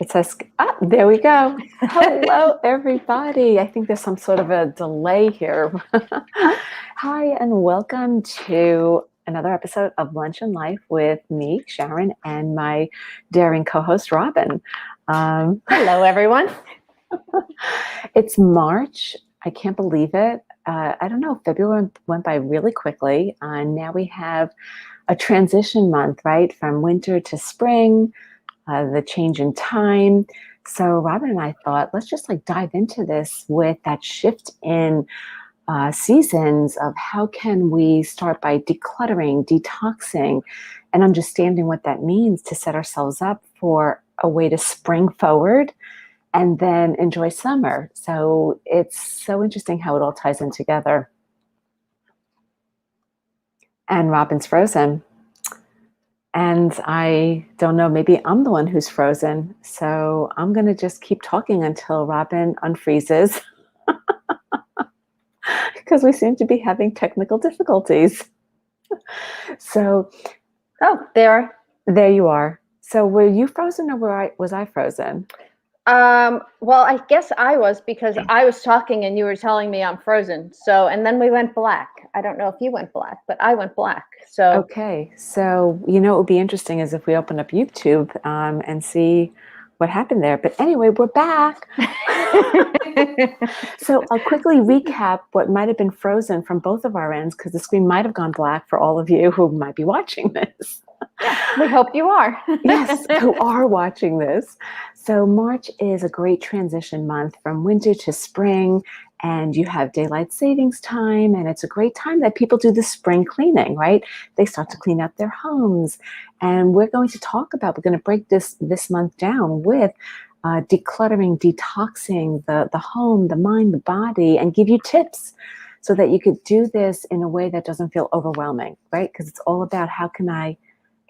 It says, there we go. Hello, everybody. I think there's some sort of a delay here. Hi, and welcome to another episode of Lunch and Life with me, Sharon, and my daring co-host, Robin. Hello, everyone. It's March. I can't believe it. I don't know, February went by really quickly. Now we have a transition month, right? From winter to spring. The change in time. So Robin and I thought, let's just dive into this with that shift in seasons of how can we start by decluttering, detoxing, and understanding what that means to set ourselves up for a way to spring forward and then enjoy summer. So it's so interesting how it all ties in together. And Robin's frozen. And I don't know, maybe I'm the one who's frozen. So I'm going to just keep talking until Robin unfreezes because we seem to be having technical difficulties. So, there you are. So were you frozen or was I frozen? Well, I guess I was, because I was talking and you were telling me I'm frozen. So, and then we went black. I don't know if you went black, but I went black. So, okay. So, what would be interesting is if we open up YouTube and see what happened there. But anyway, we're back. So I'll quickly recap what might have been frozen from both of our ends, because the screen might have gone black for all of you who might be watching this. We hope you are. Yes, who are watching this. So March is a great transition month from winter to spring, and you have daylight savings time, and it's a great time that people do the spring cleaning, right? They start to clean up their homes, and we're going to break this month down with decluttering, detoxing the home, the mind, the body, and give you tips so that you could do this in a way that doesn't feel overwhelming, right? Because it's all about how can I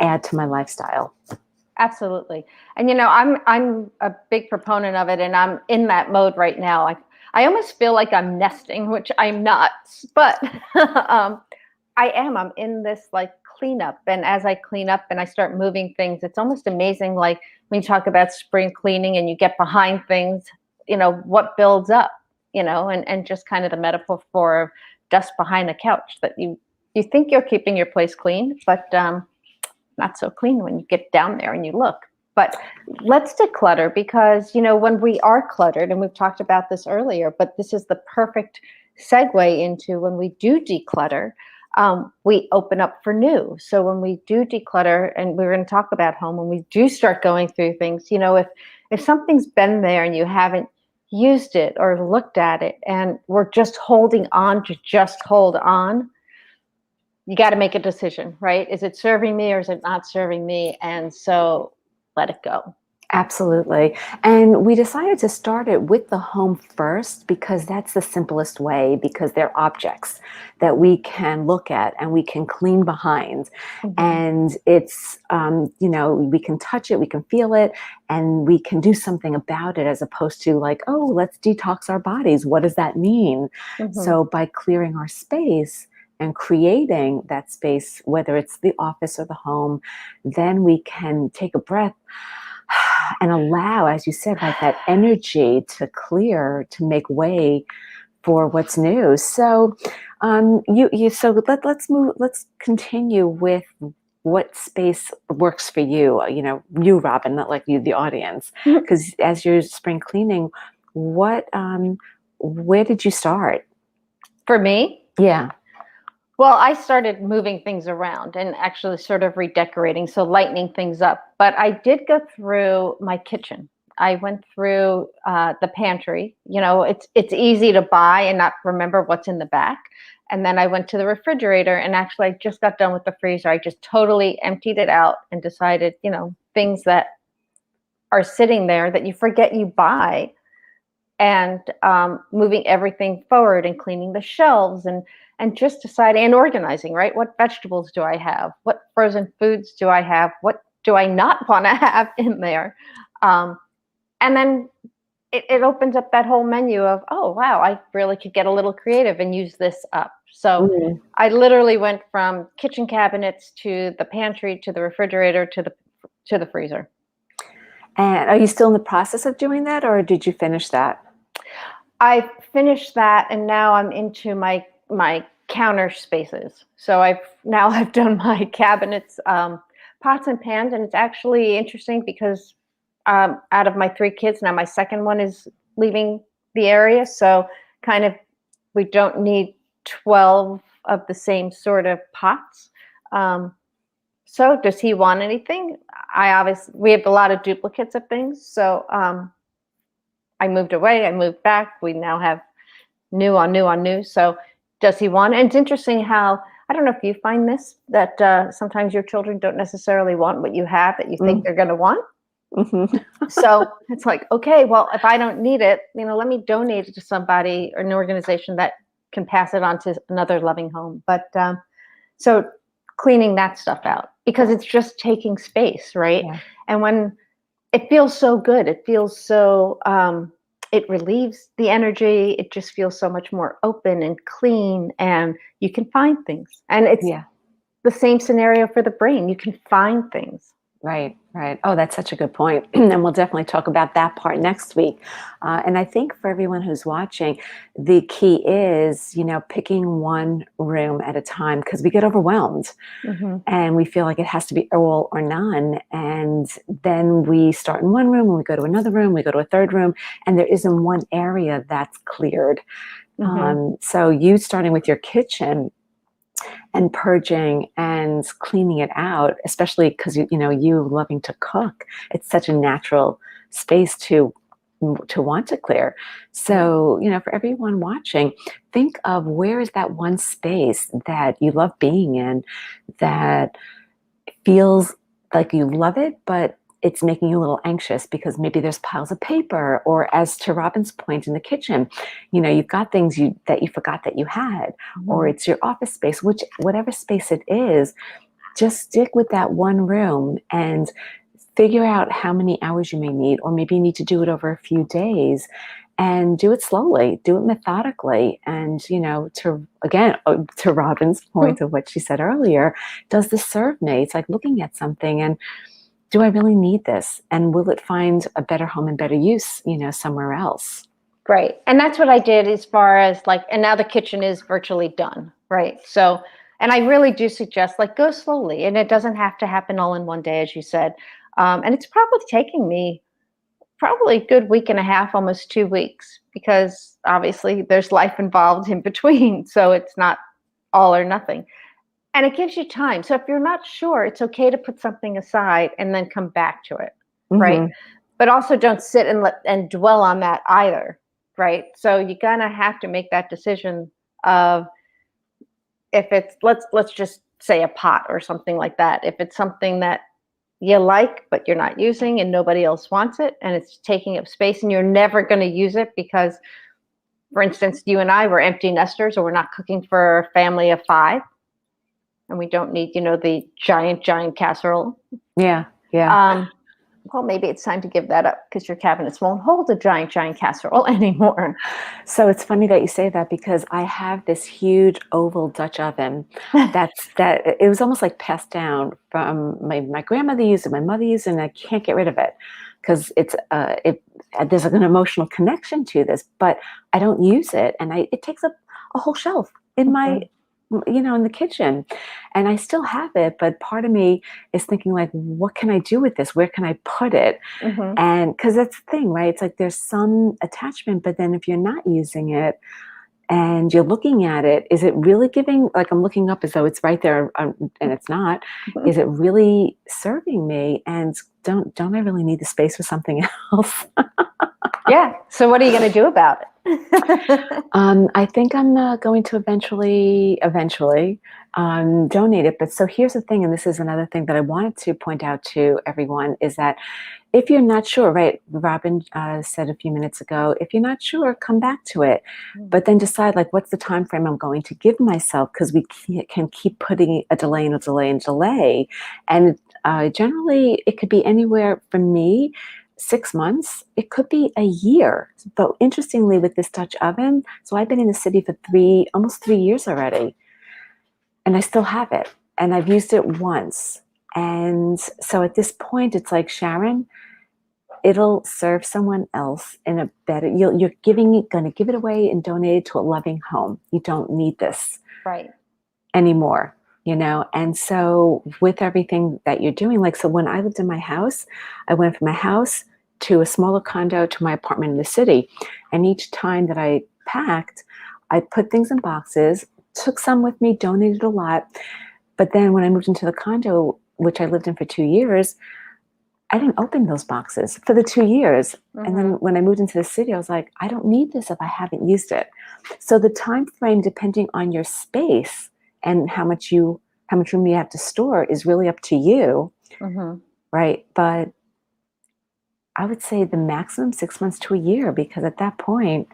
add to my lifestyle. Absolutely. And I'm a big proponent of it, and I'm in that mode right now. I almost feel like I'm nesting, which I'm not, but I am. I'm in this cleanup, and as I clean up and I start moving things, it's almost amazing. Like when you talk about spring cleaning and you get behind things, what builds up, and just kind of the metaphor of dust behind the couch, that you think you're keeping your place clean, but not so clean when you get down there and you look. But let's declutter, because, when we are cluttered, and we've talked about this earlier, but this is the perfect segue into when we do declutter, we open up for new. So when we do declutter, and we're going to talk about home, when we do start going through things, if something's been there and you haven't used it or looked at it, and we're just holding on to just hold on, you got to make a decision, right? Is it serving me or is it not serving me? And so let it go. Absolutely. And we decided to start it with the home first because that's the simplest way, because they're objects that we can look at and we can clean behind. Mm-hmm. And it's, we can touch it, we can feel it, and we can do something about it, as opposed to let's detox our bodies. What does that mean? Mm-hmm. So by clearing our space and creating that space, whether it's the office or the home, then we can take a breath and allow, as you said, that energy to clear, to make way for what's new. So, let's continue with what space works for you. You, Robin, not like you, the audience, because as you're spring cleaning, where did you start? For me? Yeah. Well, I started moving things around and actually sort of redecorating, so lightening things up. But I did go through my kitchen. I went through the pantry. It's easy to buy and not remember what's in the back. And then I went to the refrigerator, and actually I just got done with the freezer. I just totally emptied it out and decided, things that are sitting there that you forget you buy, and moving everything forward and cleaning the shelves and just deciding and organizing, right? What vegetables do I have? What frozen foods do I have? What do I not want to have in there? And then it opens up that whole menu of, oh, wow, I really could get a little creative and use this up. So I literally went from kitchen cabinets to the pantry to the refrigerator to the freezer. And are you still in the process of doing that, or did you finish that? I finished that, and now I'm into my counter spaces. So I've done my cabinets, pots and pans, and it's actually interesting because out of my three kids now, my second one is leaving the area, so kind of we don't need 12 of the same sort of pots. Um, so does he want anything? We have a lot of duplicates of things, so I moved away, I moved back. We now have new on new on new. So does he want it? And it's interesting how, I don't know if you find this, that sometimes your children don't necessarily want what you have that you think they're going to want. Mm-hmm. So it's like, okay, well, if I don't need it, let me donate it to somebody or an organization that can pass it on to another loving home. But so cleaning that stuff out, because it's just taking space, right? Yeah. And when it feels so good, it feels so, it relieves the energy. It just feels so much more open and clean, and you can find things. And it's Yeah. the same scenario for the brain. You can find things. Right, right. Oh, that's such a good point. And we'll definitely talk about that part next week. And I think for everyone who's watching, the key is, picking one room at a time, because we get overwhelmed Mm-hmm. and we feel like it has to be all or none. And then we start in one room and we go to another room, we go to a third room, and there isn't one area that's cleared. Mm-hmm. So you starting with your kitchen and purging and cleaning it out, especially because you loving to cook, it's such a natural space to want to clear. So, for everyone watching, think of where is that one space that you love being in, that feels like you love it, but it's making you a little anxious because maybe there's piles of paper, or as to Robin's point in the kitchen, you've got things that you forgot that you had, or Mm-hmm. it's your office space, whatever space it is, just stick with that one room and figure out how many hours you may need, or maybe you need to do it over a few days, and do it slowly, do it methodically. And, to Robin's point of what she said earlier, does this serve me? It's like looking at something and, do I really need this? And will it find a better home and better use, somewhere else? Right. And that's what I did as far as and now the kitchen is virtually done. Right. So, and I really do suggest go slowly, and it doesn't have to happen all in one day, as you said. And it's probably taking me probably a good week and a half, almost 2 weeks, because obviously there's life involved in between. So it's not all or nothing. And it gives you time. So if you're not sure, it's okay to put something aside and then come back to it. Right. Mm-hmm. But also don't sit and dwell on that either. Right. So you're gonna have to make that decision of, if it's, let's just say a pot or something like that. If it's something that you like, but you're not using and nobody else wants it, and it's taking up space and you're never going to use it because, for instance, you and I were empty nesters, or we're not cooking for a family of 5, and we don't need, the giant casserole. Yeah. Yeah. Well, maybe it's time to give that up because your cabinets won't hold a giant casserole anymore. So it's funny that you say that, because I have this huge oval Dutch oven that it was almost like passed down from my grandmother used it, my mother used it, and I can't get rid of it because there's an emotional connection to this, but I don't use it, and it takes up a whole shelf in my in the kitchen, and I still have it, but part of me is thinking, like, what can I do with this? Where can I put it? Mm-hmm. And because that's the thing, right? It's like there's some attachment, but then if you're not using it and you're looking at it, is it really giving, like I'm looking up as though it's right there, and it's not. Is it really serving me? And don't I really need the space for something else? Yeah. So what are you going to do about it? I think I'm going to eventually donate it. But so here's the thing, and this is another thing that I wanted to point out to everyone, is that if you're not sure, right, Robin said a few minutes ago, if you're not sure, come back to it. But then decide, like, what's the time frame I'm going to give myself, because we can keep putting a delay and a delay and delay. And generally, it could be anywhere, for me, 6 months, it could be a year. But interestingly, with this Dutch oven, so I've been in the city for almost 3 years already, and I still have it, and I've used it once. And so at this point, it's like, Sharon, it'll serve someone else in a better, you're going to give it away and donate it to a loving home. You don't need this Right. anymore, And so with everything that you're doing, like, so when I lived in my house, I went from my house to a smaller condo to my apartment in the city. And each time that I packed, I put things in boxes, took some with me, donated a lot. But then when I moved into the condo, which I lived in for 2 years, I didn't open those boxes for the 2 years. And then when I moved into the city, I was like, I don't need this if I haven't used it. So the time frame, depending on your space and how much room you have to store, is really up to you, right? But I would say the maximum 6 months to a year, because at that point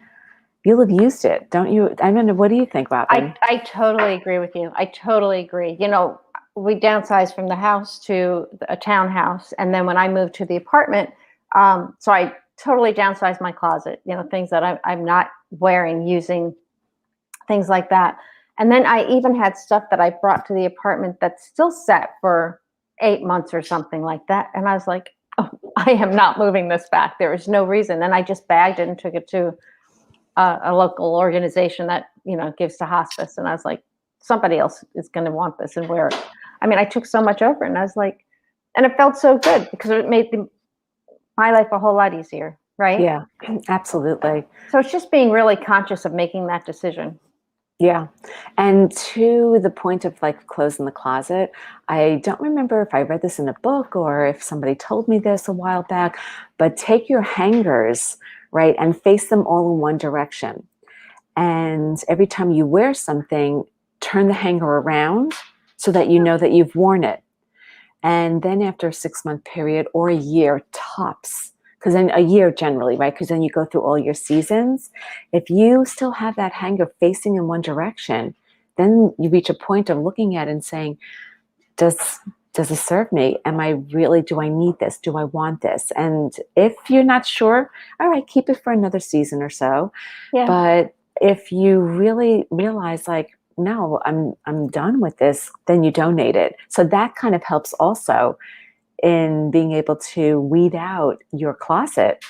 you'll have used it, don't you? I mean, what do you think, Robin? I totally agree with you. I totally agree. You know, we downsized from the house to a townhouse, and then when I moved to the apartment, so I totally downsized my closet. You know, things that I'm not wearing, using, things like that. And then I even had stuff that I brought to the apartment that still sat for 8 months or something like that. And I was like, oh, I am not moving this back. There is no reason. And I just bagged it and took it to a local organization that, gives to hospice. And I was like, somebody else is going to want this and wear it. I mean, I took so much over, and I was like, and it felt so good because it made my life a whole lot easier. Right. Yeah, absolutely. So it's just being really conscious of making that decision. Yeah. And to the point of like clothes in the closet, I don't remember if I read this in a book or if somebody told me this a while back, but take your hangers, right, and face them all in one direction. And every time you wear something, turn the hanger around so that you know that you've worn it. And then after a 6-month period or a year tops, because then a year generally, right? Because then you go through all your seasons. If you still have that hanger facing in one direction, then you reach a point of looking at it and saying, does it serve me? Do I need this? Do I want this? And if you're not sure, all right, keep it for another season or so. Yeah. But if you really realize like, no, I'm done with this, then you donate it. So that kind of helps also in being able to weed out your closet.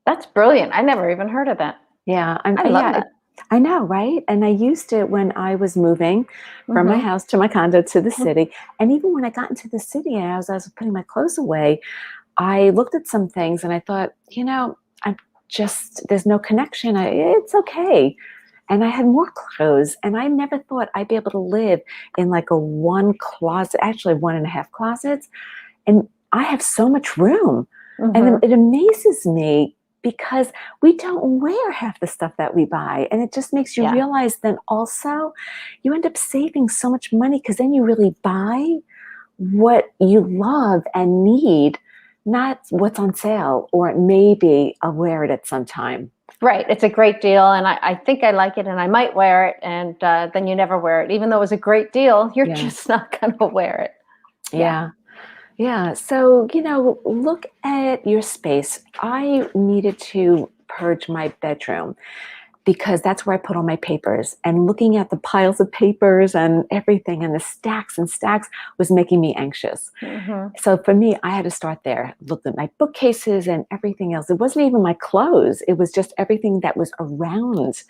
That's brilliant. I never even heard of that. Yeah, I love that. I know, right? And I used it when I was moving from my house to my condo to the city. And even when I got into the city and I was putting my clothes away, I looked at some things and I thought, there's no connection. It's okay. And I had more clothes, and I never thought I'd be able to live in like a one closet, actually 1.5 closets. And I have so much room. And it amazes me because we don't wear half the stuff that we buy. And it just makes you realize then also you end up saving so much money because then you really buy what you love and need, not what's on sale, or maybe I'll wear it at some time. Right. It's a great deal. And I think I like it and I might wear it. And then you never wear it. Even though it was a great deal, you're just not going to wear it. Yeah. Yeah. So, look at your space. I needed to purge my bedroom because that's where I put all my papers. And looking at the piles of papers and everything and the stacks and stacks was making me anxious. So for me, I had to start there. Looked at my bookcases and everything else. It wasn't even my clothes. It was just everything that was around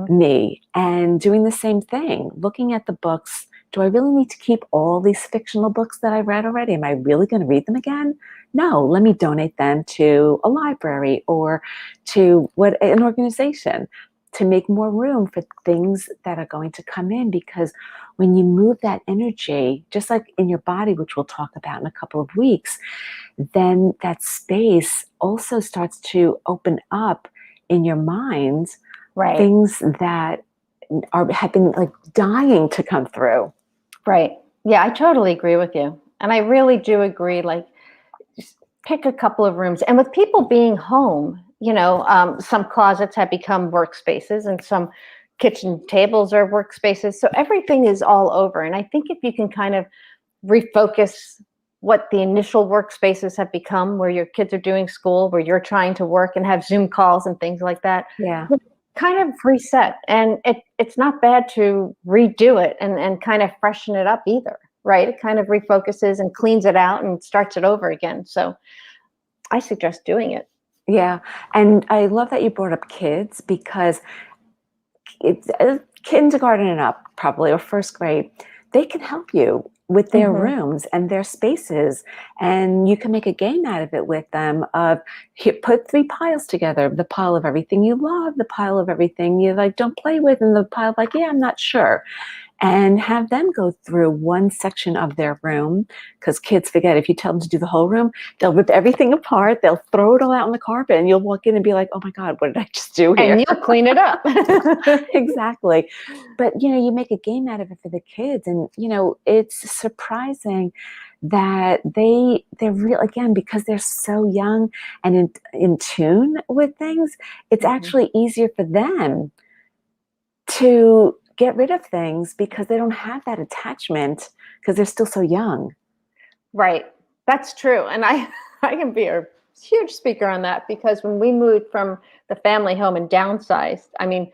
me. And doing the same thing, looking at the books. Do I really need to keep all these fictional books that I read already? Am I really going to read them again? No, let me donate them to a library or to an organization to make more room for things that are going to come in. Because when you move that energy, just like in your body, which we'll talk about in a couple of weeks, then that space also starts to open up in your mind, things that have been like dying to come through. Right. Yeah, I totally agree with you. And I really do agree, like, just pick a couple of rooms. And with people being home, some closets have become workspaces and some kitchen tables are workspaces. So everything is all over. And I think if you can kind of refocus what the initial workspaces have become, where your kids are doing school, where you're trying to work and have Zoom calls and things like that. Yeah. Kind of reset, and it's not bad to redo it and kind of freshen it up either, right? It kind of refocuses and cleans it out and starts it over again. So I suggest doing it. Yeah. And I love that you brought up kids because it's kindergarten and up, probably, or first grade, they can help you with their Hmm. rooms and their spaces, and you can make a game out of it with them of here, put three piles together, the pile of everything you love, the pile of everything you like don't play with, and the pile of like, yeah, I'm not sure, and have them go through one section of their room, because kids forget. If you tell them to do the whole room, they'll rip everything apart, they'll throw it all out on the carpet, and you'll walk in and be like, oh my god, what did I just do here? And you'll clean it up. Exactly. But you make a game out of it for the kids, and it's surprising that they're real, again, because they're so young and in tune with things. It's Mhm. actually easier for them to get rid of things because they don't have that attachment because they're still so young. Right. That's true. And I can be a huge speaker on that, because when we moved from the family home and downsized, I mean,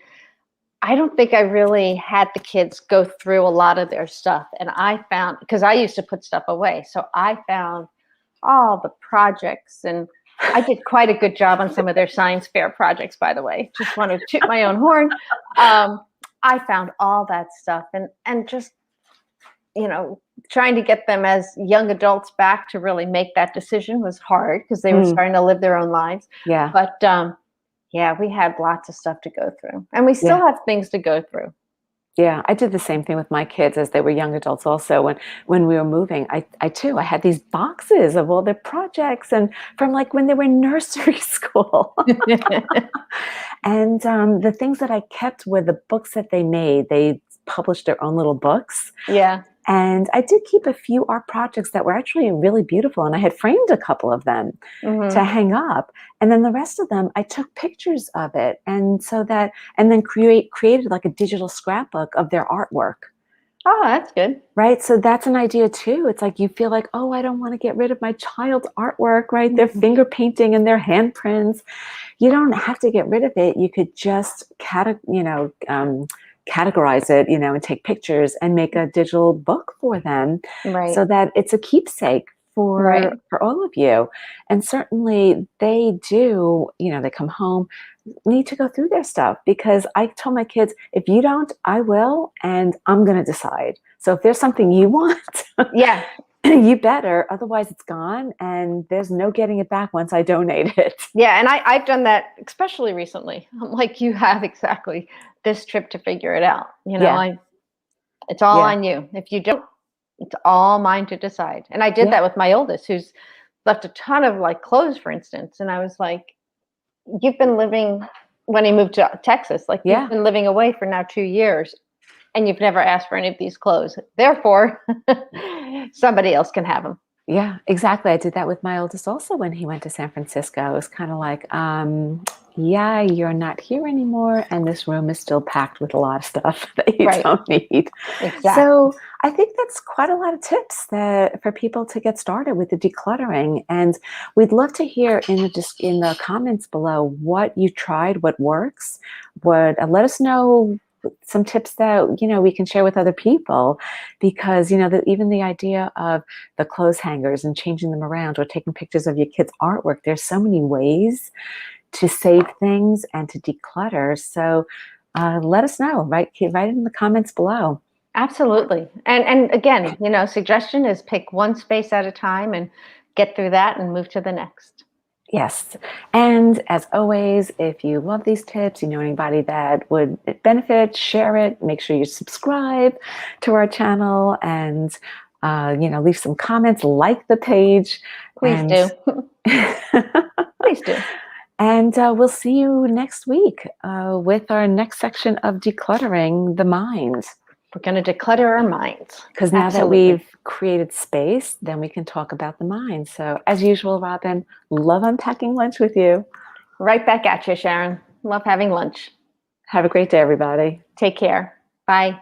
I don't think I really had the kids go through a lot of their stuff. And I found, because I used to put stuff away, so I found all the projects, and I did quite a good job on some of their science fair projects, by the way. Just want to toot my own horn. I found all that stuff, and just, you know, trying to get them as young adults back to really make that decision was hard, because they were Mm, starting to live their own lives. yeah, But yeah, we had lots of stuff to go through, and we still yeah. have things to go through. Yeah, I did the same thing with my kids as they were young adults also. When we were moving, I too, I had these boxes of all their projects and from like when they were in nursery school. And the things that I kept were the books that they made. They published their own little books. Yeah. And I did keep a few art projects that were actually really beautiful. And I had framed a couple of them to Hmm. hang up. And then the rest of them, I took pictures of it. And then created like a digital scrapbook of their artwork. Oh, that's good. Right. So that's an idea too. It's like you feel like, oh, I don't want to get rid of my child's artwork, right? Their Mhm. finger painting and their handprints. You don't have to get rid of it. You could just categorize it, and take pictures and make a digital book for them Right. so that it's a keepsake Right. for all of you. And certainly they do, they come home, need to go through their stuff because I told my kids, if you don't, I will, and I'm going to decide. So if there's something you want, Yeah. you better, otherwise it's gone and there's no getting it back once I donate it. Yeah. And I've done that, especially recently. I'm like, you have exactly this trip to figure it out. Yeah, It's all yeah, on you. If you don't, it's all mine to decide. And I did yeah, that with my oldest, who's left a ton of like clothes, for instance. And I was like, you've been living, when he moved to Texas, like you've yeah. been living away for now 2 years, and you've never asked for any of these clothes. Therefore, somebody else can have them. Yeah, exactly. I did that with my oldest also when he went to San Francisco. It was kind of like, yeah, you're not here anymore, and this room is still packed with a lot of stuff that you Right. don't need. Exactly. So I think that's quite a lot of tips that for people to get started with the decluttering. And we'd love to hear in the comments below what you tried, what works, what let us know some tips that we can share with other people because even the idea of the clothes hangers and changing them around or taking pictures of your kids' artwork. There's so many ways to save things and to declutter. So let us know. Write it in the comments below. Absolutely. And again, suggestion is pick one space at a time and get through that and move to the next. Yes. And as always, if you love these tips, you know anybody that would benefit, share it. Make sure you subscribe to our channel and leave some comments, like the page, Please and do. Please do. And we'll see you next week with our next section of decluttering the mind. We're going to declutter our minds. Because now that Absolutely. we've created space, then we can talk about the mind. So, as usual, Robin, love unpacking lunch with you. Right back at you, Sharon. Love having lunch. Have a great day, everybody. Take care. Bye.